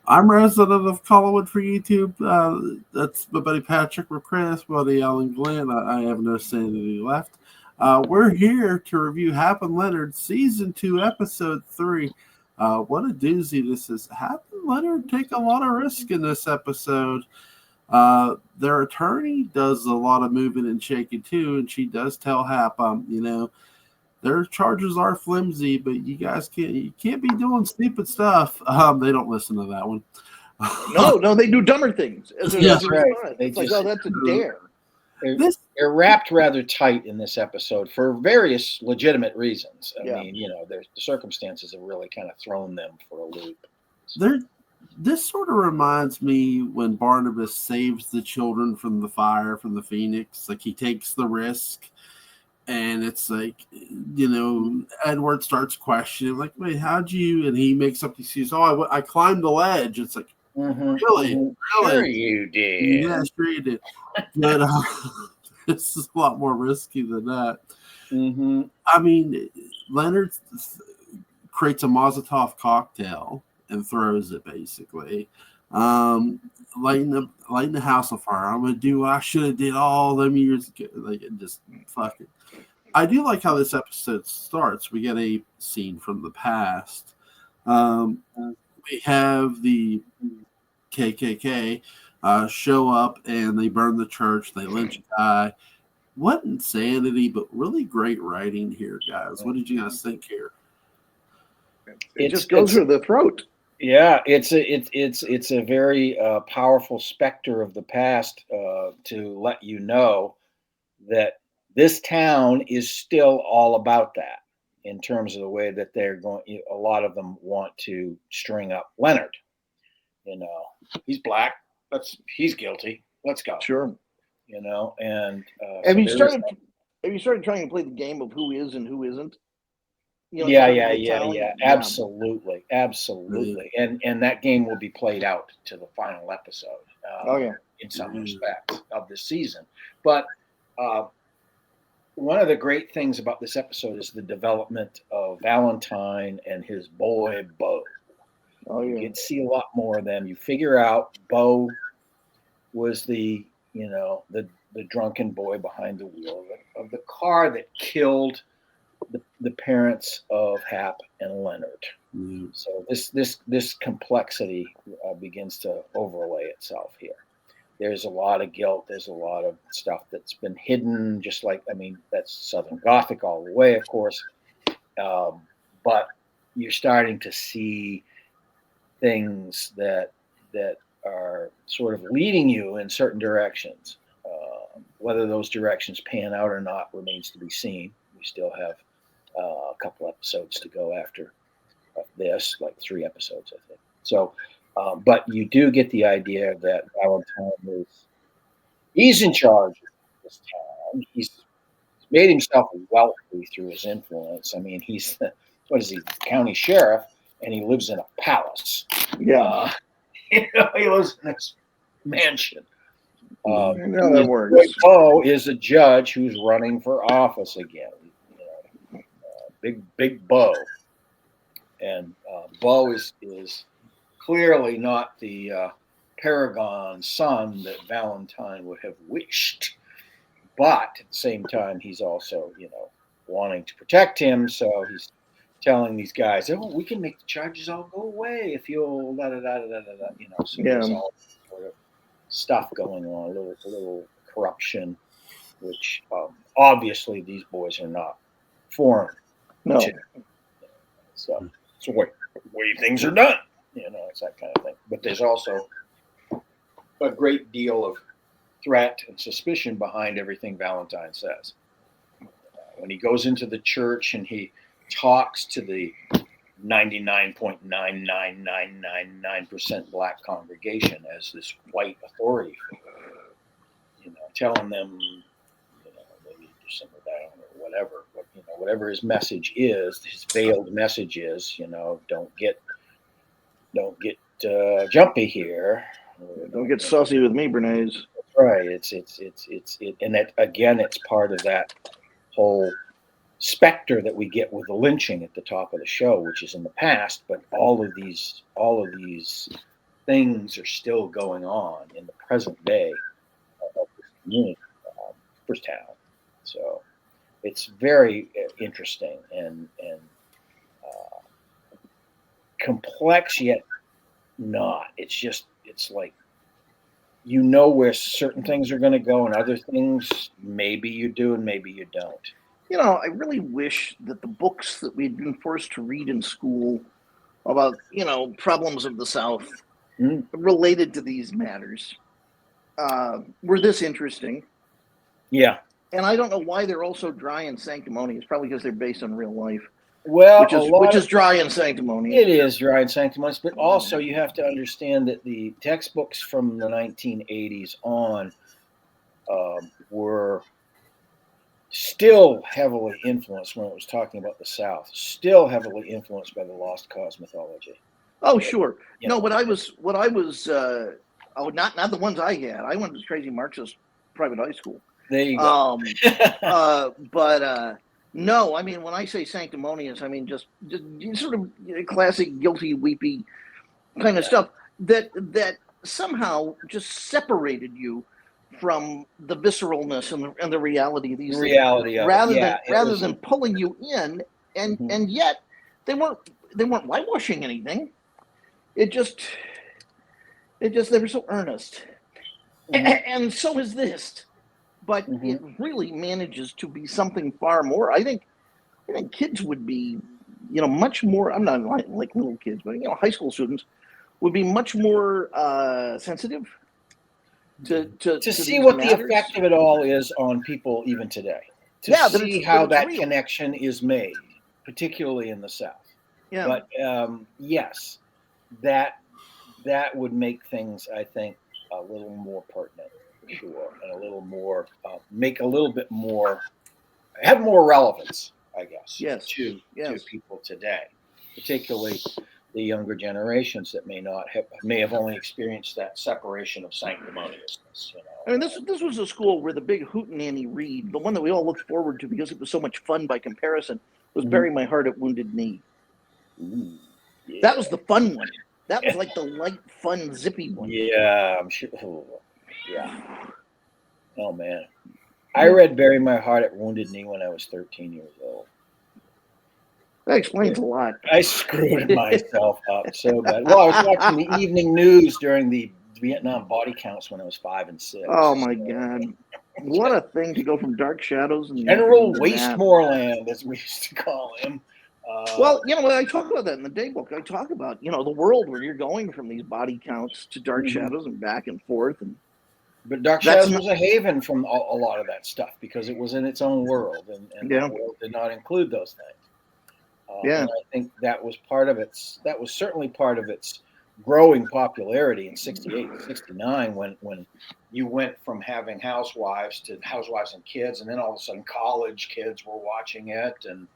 I'm resident of Collinwood for YouTube. That's my buddy Patrick McCray, buddy Alan Gallant. I have no sanity left. We're here to review Hap Lenard Season 2, Episode 3. What a doozy this is. Hap Lenard take a lot of risk in this episode. Their attorney does a lot of moving and shaking too, and she does tell Hap, their charges are flimsy, but you guys can't be doing stupid stuff. They don't listen to that one. No, they do dumber things. That's right. It's like, oh, that's a dare. They're wrapped rather tight in this episode for various legitimate reasons. I mean, the circumstances have really kind of thrown them for a loop. This sort of reminds me when Barnabas saves the children from the fire, from the Phoenix. Like, he takes the risk. And it's like, Edward starts questioning, like, wait, how'd you? And he makes up the excuse, I climbed the ledge. It's like, really? Sure you did. Yeah, sure you did. But this is a lot more risky than that. Mm-hmm. I mean, Leonard creates a Molotov cocktail and throws it, basically. Lighting the house on fire. I'm going to do what I should have did all them years ago. Like, just fuck it. I do like how this episode starts. We get a scene from the past. We have the KKK show up and they burn the church. They lynch a guy. What insanity, but really great writing here, guys. What did you guys think here? It just goes through the throat. Yeah, it's a very powerful specter of the past to let you know that this town is still all about that in terms of the way that they're going. A lot of them want to string up Leonard. He's black. He's guilty. Let's go. Sure. And have you started trying to play the game of who is and who isn't? Yeah. Absolutely. And that game will be played out to the final episode. In some respects of the season. But one of the great things about this episode is the development of Valentine and his boy Bo. Oh yeah. You can see a lot more of them. You figure out Bo was the drunken boy behind the wheel of the car that killed the parents of Hap and Leonard. Mm. So this complexity begins to overlay itself here. There's a lot of guilt. There's a lot of stuff that's been hidden, just like, that's Southern Gothic all the way, of course. But you're starting to see things that are sort of leading you in certain directions. Whether those directions pan out or not remains to be seen. We still have a couple episodes to go after this, like 3 episodes, I think. So, but you do get the idea that Valentine he's in charge of this town. He's made himself wealthy through his influence. He's the county sheriff, and he lives in a palace. Yeah. He lives in this mansion. That works. Bo is a judge who's running for office again. Big Bo, and Bo is clearly not the paragon son that Valentine would have wished, but at the same time he's also wanting to protect him, so he's telling these guys, we can make the charges all go away if you'll da da da da da da. So there's all sort of stuff going on, a little corruption, which obviously these boys are not foreign. No. So it's the way things are done. It's that kind of thing. But there's also a great deal of threat and suspicion behind everything Valentine says. When he goes into the church and he talks to the 99.99999% black congregation as this white authority figure, telling them, they need to simmer down or whatever. But, whatever his message is, his veiled message is, don't get jumpy here. Don't get saucy with me, Bernays. That's right. And that again, it's part of that whole specter that we get with the lynching at the top of the show, which is in the past, but all of these things are still going on in the present day of this community, first town. So it's very interesting and complex, yet not. It's like, you know where certain things are going to go, and other things maybe you do and maybe you don't. I really wish that the books that we'd been forced to read in school about, problems of the South related to these matters were this interesting. Yeah. And I don't know why they're all so dry and sanctimonious. Probably because they're based on real life. Well, which is dry and sanctimonious. It is dry and sanctimonious, but also you have to understand that the textbooks from the 1980s on were still heavily influenced, when it was talking about the South, still heavily influenced by the Lost Cause mythology. Oh, sure. No, what I was not the ones I had. I went to Crazy Marxist private high school. There you go. But no, I mean, when I say sanctimonious, I mean just sort of classic guilty, weepy kind of stuff that somehow just separated you from the visceralness and the reality of these reality things, rather than pulling you in, and yet they weren't whitewashing anything. They were so earnest, and so is this. But it really manages to be something far more. I think kids would be, much more. I'm not like little kids, but high school students would be much more sensitive to see what matters. The effect of it all is on people even today. To see how that real connection is made, particularly in the South. Yeah. But yes, that would make things, I think, a little more pertinent. Sure, and a little more, make a little bit more, have more relevance, I guess. Yes. To people today, particularly the younger generations that may have only experienced that separation of sanctimoniousness. I mean, this was a school where the big hootenanny read, the one that we all looked forward to because it was so much fun by comparison, was "Bury My Heart at Wounded Knee." Ooh, yeah. That was the fun one. That was like the light, fun, zippy one. Yeah, I'm sure. Oh, yeah. Oh man, I read "Bury My Heart at Wounded Knee" when I was 13 years old. That explains a lot. I screwed myself up so bad. Well, I was watching the evening news during the Vietnam body counts when I was 5 and 6. Oh my God. What a thing to go from Dark Shadows and General Wastmoreland, as we used to call him. Well, I talk about that in the daybook. I talk about, the world where you're going from these body counts to Dark Shadows and back and forth. But Dark Shadows was a haven from a lot of that stuff because it was in its own world, and that world did not include those things. And I think that was certainly part of its growing popularity in 68, 69, when you went from having Housewives to Housewives and Kids, and then all of a sudden college kids were watching it, and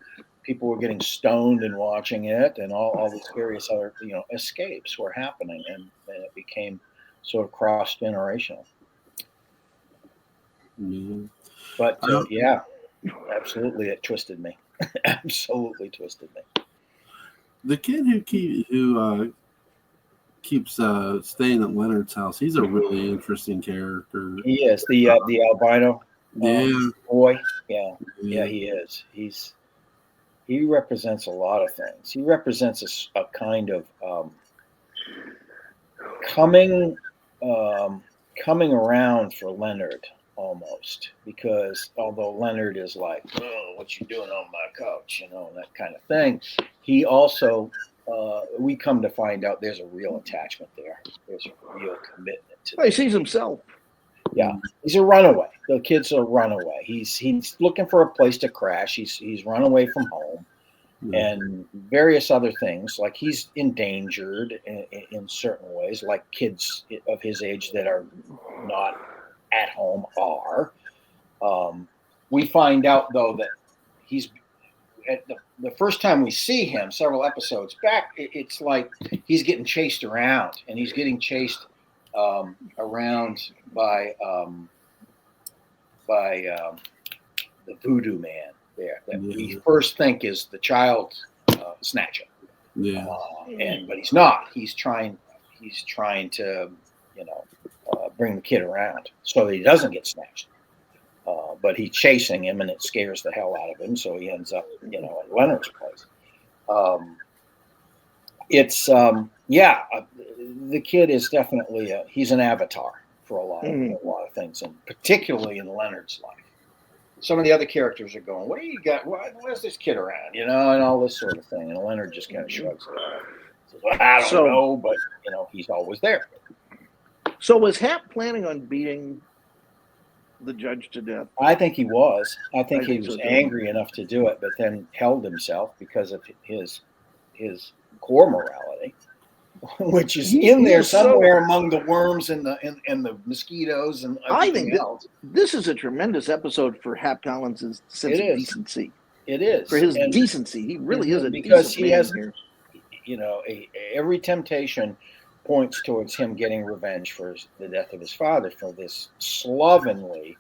people were getting stoned and watching it, and all these various other escapes were happening, and it became sort of cross-generational. Mm-hmm. But absolutely, it twisted me. Absolutely twisted me. The kid who keeps staying at Leonard's house, he's a really interesting character. He is the albino boy. Yeah, he is. He represents a lot of things. He represents a kind of coming around for Leonard almost, because although Leonard is like, oh, what you doing on my couch, that kind of thing, he also we come to find out there's a real attachment there. There's a real commitment to he sees himself. Yeah, he's a runaway. The kid's a runaway. He's looking for a place to crash. He's run away from home, and various other things. Like he's endangered in certain ways, like kids of his age that are not at home are. We find out though that he's at the first time we see him several episodes back, it's like he's getting chased around, and he's getting chased around by the voodoo man, there that we first think is the child snatcher. Yeah. But he's not. He's trying to, bring the kid around so that he doesn't get snatched. But he's chasing him, and it scares the hell out of him. So he ends up, at Leonard's place. The kid is definitely he's an avatar for a lot of things, and particularly in Leonard's life. Some of the other characters are going, "What do you got? Where's this kid around?" And all this sort of thing. And Leonard just kind of shrugs it off. Says, "Well, I don't know, but he's always there." So was Hap planning on beating the judge to death? I think he was. I think he was angry enough to do it, but then held himself because of his core morality, which is in there somewhere among the worms and the mosquitoes and everything else. This is a tremendous episode for Hap Collins' sense of decency. It is. For his decency. He really is a because decent he has man here. Every temptation points towards him getting revenge for the death of his father, for this slovenly,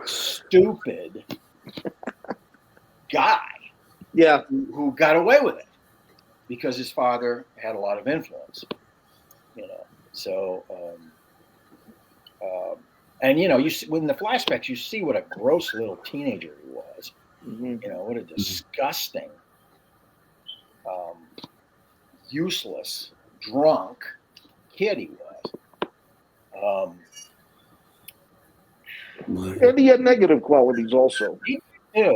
stupid guy who got away with it because his father had a lot of influence, So, you see, in the flashbacks, you see what a gross little teenager he was. What a disgusting, useless, drunk kid he was. And he had negative qualities also. Yeah.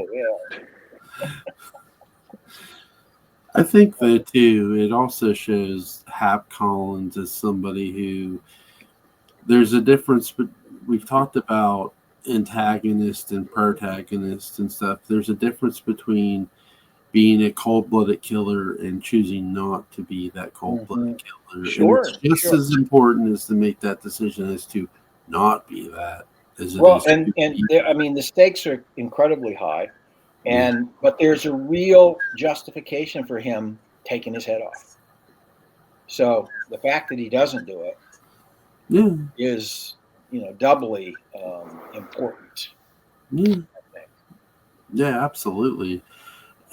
I think that too, it also shows Hap Collins as somebody who there's a difference, but we've talked about antagonist and protagonist and stuff. There's a difference between being a cold-blooded killer and choosing not to be that cold-blooded killer. Sure. And it's just as important as to make that decision as to not be that. The stakes are incredibly high, but there's a real justification for him taking his head off. So the fact that he doesn't do it is, doubly important. Yeah. Yeah, absolutely.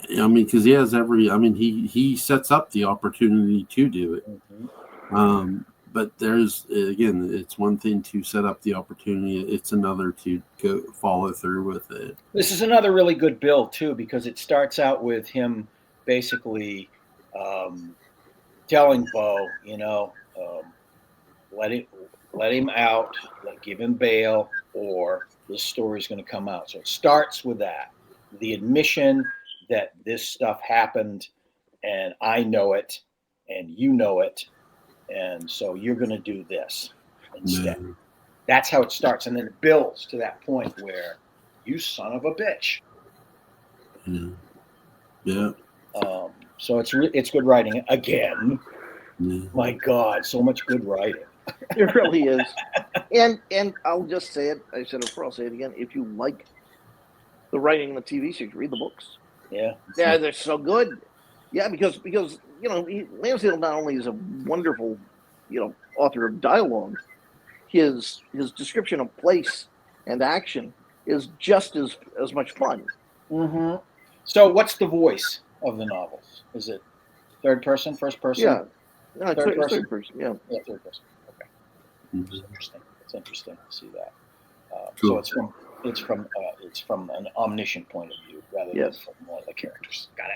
Because he has he sets up the opportunity to do it. But there's, again, it's one thing to set up the opportunity. It's another to go follow through with it. This is another really good build, too, because it starts out with him basically telling Bo, let him out, give him bail, or this story's going to come out. So it starts with that, the admission that this stuff happened, and I know it, and you know it, and so you're going to do this instead. Man. That's how it starts, and then it builds to that point where you son of a bitch. Yeah. So it's good writing again. Yeah. My God, so much good writing. It really is. And I'll just say it. I said it before. I'll say it again. If you like the writing in the TV series, read the books. Yeah, they're so good. Yeah, because Mansfield not only is a wonderful, author of dialogue, his description of place and action is just as much fun. Mm-hmm. So, what's the voice of the novels? Is it third person, first person? Yeah, no, third person. Yeah, third person. Okay, It's interesting. It's interesting to see that. Cool. So it's from an omniscient point of view rather than from one of the characters. Got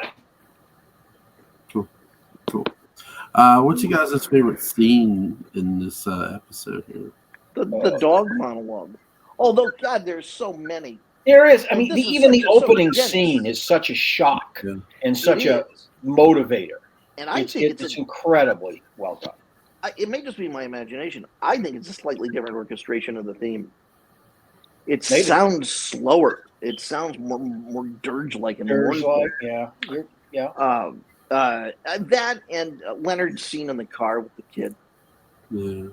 it. Cool. What's you guys' favorite scene in this episode here? The dog monologue. Although, God, there's so many. There is. I mean, even the opening scene is such a shock and such a motivator. And I think it's incredibly well done. It may just be my imagination. I think it's a slightly different orchestration of the theme. It sounds slower. It sounds more dirge-like and dirge-like. Yeah. That and Leonard's scene in the car with the kid. Yeah.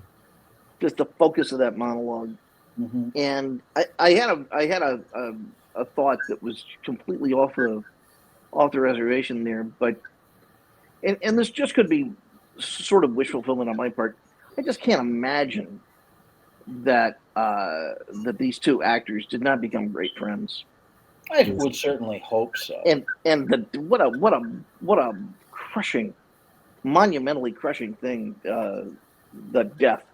Just the focus of that monologue. Mm-hmm. And I had a thought that was completely off the reservation there, but and this just could be sort of wish fulfillment on my part. I just can't imagine that these two actors did not become great friends. I would certainly hope so. And what a crushing, monumentally crushing thing the death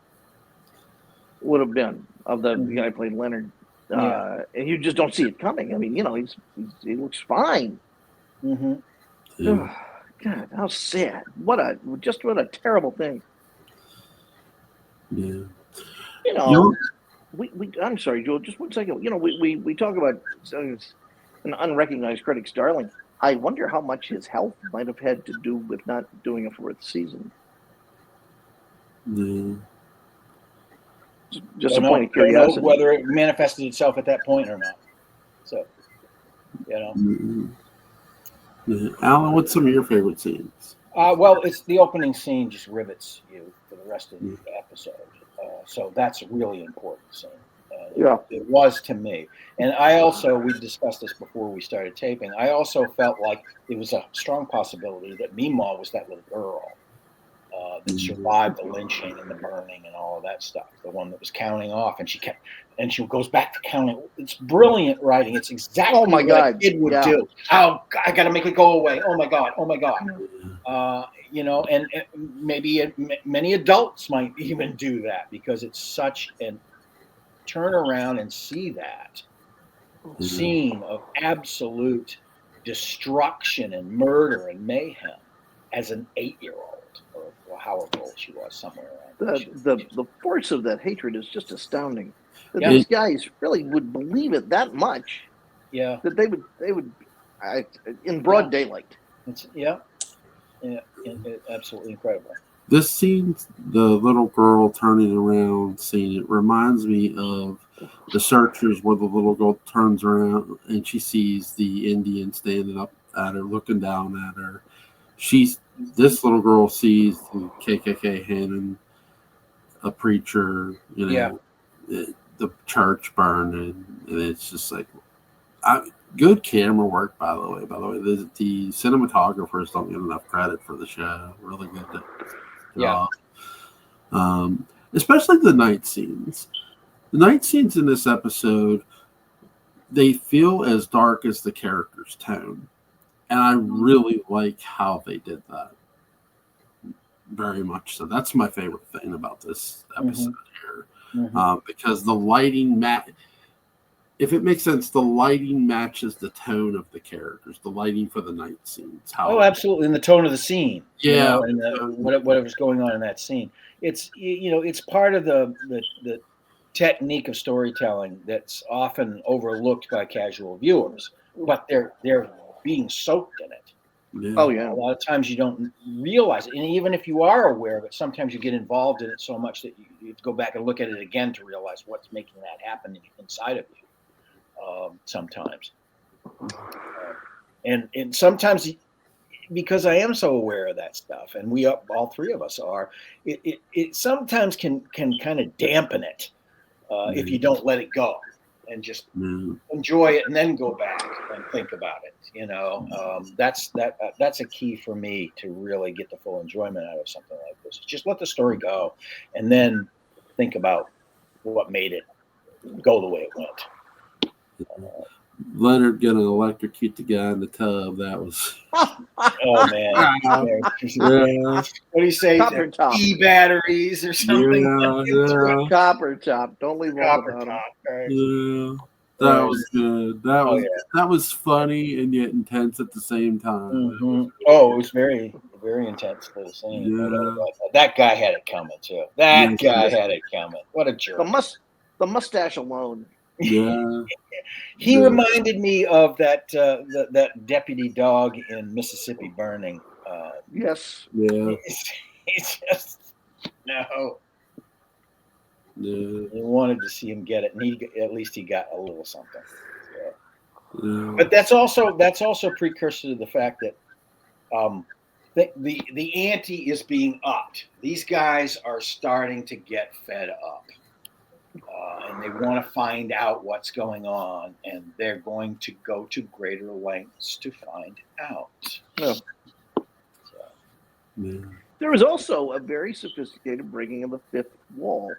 would have been of the guy who played Leonard. And you just don't see it coming. I mean, he looks fine. Mm-hmm. Yeah. Oh, God, how sad! What a terrible thing. Yeah. I'm sorry, Joel. Just one second. We talk about an unrecognized critic's darling. I wonder how much his health might have had to do with not doing a fourth season. Yeah. Just a point of curiosity. Don't know whether it manifested itself at that point or not. So, Mm-hmm. Yeah. Alan, what's some of your favorite scenes? Well, it's the opening scene just rivets you for the rest of the episode. So that's a really important scene. It was to me. And I also, we discussed this before we started taping, I also felt like it was a strong possibility that Meemaw was that little girl that survived the lynching and the burning and all of that stuff. The one that was counting off, and she goes back to counting. It's brilliant writing. It's exactly what a kid would do. Oh, I got to make it go away. Oh my God. And maybe many adults might even do that because it's such an turn around and see that scene of absolute destruction and murder and mayhem as an 8-year-old or however old she was, somewhere around. The force of that hatred is just astounding. That these guys really would believe it that much. Yeah. That they would in broad daylight. It's absolutely incredible. This scene, the little girl turning around scene, it reminds me of The Searchers, where the little girl turns around and she sees the Indian standing up at her, looking down at her. This little girl sees the KKK handing a preacher, the church burning, and it's just like, good camera work, by the way. The cinematographers don't get enough credit for the show. Really good job. Especially the night scenes. The night scenes in this episode, they feel as dark as the character's tone. And I really like how they did that. Very much so. That's my favorite thing about this episode here. Because the lighting if it makes sense, the lighting matches the tone of the characters, the lighting for the night scenes. Absolutely. And the tone of the scene. Yeah. And whatever's going on in that scene. It's, it's part of the technique of storytelling that's often overlooked by casual viewers, but they're being soaked in it. Yeah. Oh, yeah. A lot of times you don't realize it. And even if you are aware of it, sometimes you get involved in it so much that you have to go back and look at it again to realize what's making that happen inside of you. Sometimes. And sometimes, because I am so aware of that stuff, and all three of us are, it sometimes can kind of dampen it if you don't let it go and just enjoy it and then go back and think about it. That's a key for me to really get the full enjoyment out of something like this. Just let the story go and then think about what made it go the way it went. Leonard gonna electrocute the guy in the tub. That was. Oh man! What do you say? Copper top. E-batteries or something. Yeah. Copper top. Don't leave Copper one top. Right. Yeah. That was good. That was funny and yet intense at the same time. Oh, it was very, very intense for the scene. Yeah. That guy had it coming too. That guy had it coming. What a jerk! The mustache alone. Yeah. He reminded me of that deputy dog in Mississippi Burning. Yes. Yeah. He's just no. Yeah. He wanted to see him get it, and at least he got a little something. Yeah. But that's also precursor to the fact that the ante is being upped. These guys are starting to get fed up. And they want to find out what's going on, and they're going to go to greater lengths to find out. Yeah. Yeah. There was also a very sophisticated breaking of the fifth wall.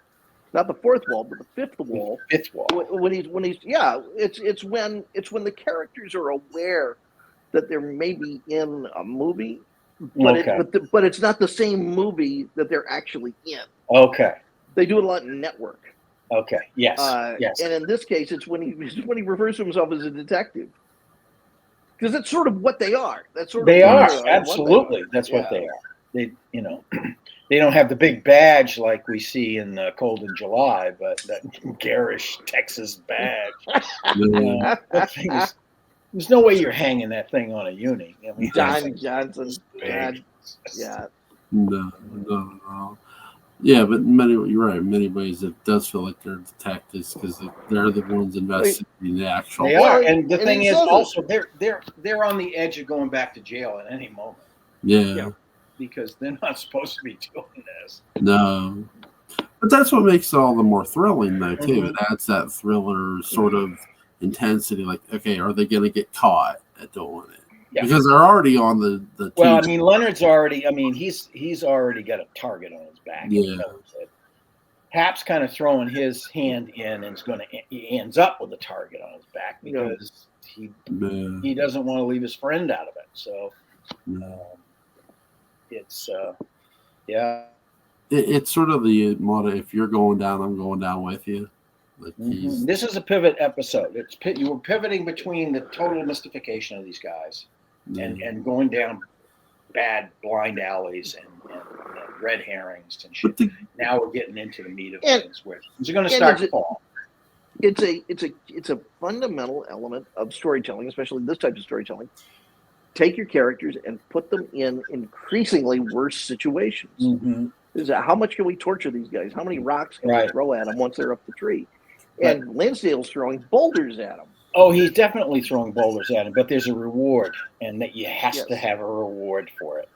not the fourth wall, but the fifth wall. Fifth wall. When he's it's when the characters are aware that they're maybe in a movie, but but it's not the same movie that they're actually in. Okay. They do it a lot in Network. Okay. Yes. Yes. And in this case, it's when he refers to himself as a detective, because that's sort of what they are. That's sort of they are absolutely. That's what they are. They they don't have the big badge like we see in Cold in July, but that garish Texas badge. That thing is, there's no way you're hanging that thing on a uni. I mean, John Johnson. God, yeah. No. Yeah, but you're right. In many ways, it does feel like they're detectives because they're the ones investigating the actual. They are, and the thing is, also they're on the edge of going back to jail at any moment. Yeah. Because they're not supposed to be doing this. No, but that's what makes it all the more thrilling, though. Too, it adds that thriller sort of intensity. Like, okay, are they going to get caught at doing it? Yeah. Because they're already on the. Well, I mean, Leonard's already. I mean, he's already got a target on his back. Yeah. Hap's kind of throwing his hand in, and he ends up with a target on his back because he doesn't want to leave his friend out of it. So. It's it's sort of the motto: if you're going down, I'm going down with you. Like This is a pivot episode. You were pivoting between the total mystification of these guys and going down bad blind alleys and red herrings and shit. Now we're getting into the meat of things where things are going to start to fall. It's a fundamental element of storytelling, especially this type of storytelling. Take your characters and put them in increasingly worse situations. How much can we torture these guys? How many rocks can we throw at them once they're up the tree? And Lansdale's throwing boulders at them. Oh, he's definitely throwing boulders at him, but there's a reward, and that you have to have a reward for it.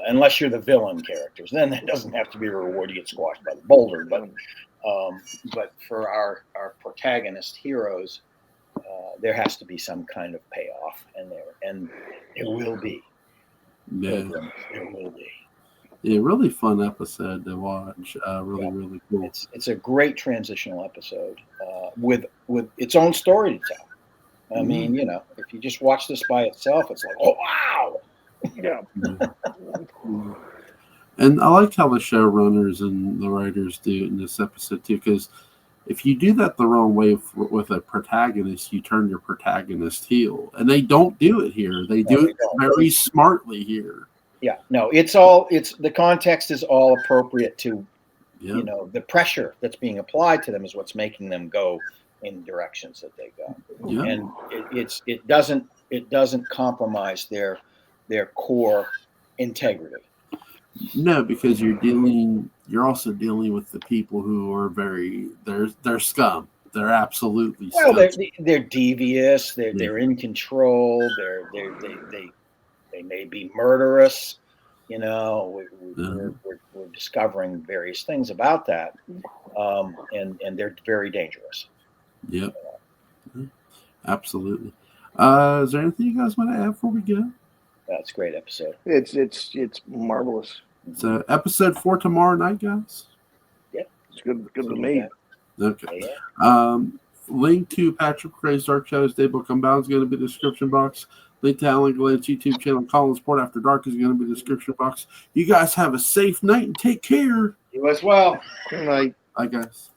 Unless you're the villain characters, then that doesn't have to be a reward. You get squashed by the boulder. But for our protagonist heroes, there has to be some kind of payoff, and there will be. Yeah, there will be. Yeah, really fun episode to watch. Really cool. It's a great transitional episode with its own story to tell. I mean, if you just watch this by itself, it's like, oh wow. Yeah. And I like how the showrunners and the writers do in this episode too, because if you do that the wrong way with a protagonist, you turn your protagonist heel, and they don't do it here. They do it very smartly here. Yeah, no, the context is all appropriate to, the pressure that's being applied to them is what's making them go in directions that they go, and it doesn't compromise their core integrity. No, because you're also dealing with the people who are they're scum. They're absolutely scum. Well, they're devious. They're in control. They may be murderous. We're discovering various things about that, and they're very dangerous. Yep, absolutely. Is there anything you guys want to add before we go? That's a great episode. It's marvelous. So episode 4 tomorrow night, guys. Yep, it's good to me. Okay. Link to Patrick McCray's Dark Shadows Daybook Unbound is going to be in the description box. Link to Alan Gallant's YouTube channel, Collins Sport After Dark, is going to be in the description box. You guys have a safe night and take care. You as well. Good night. Bye, guys.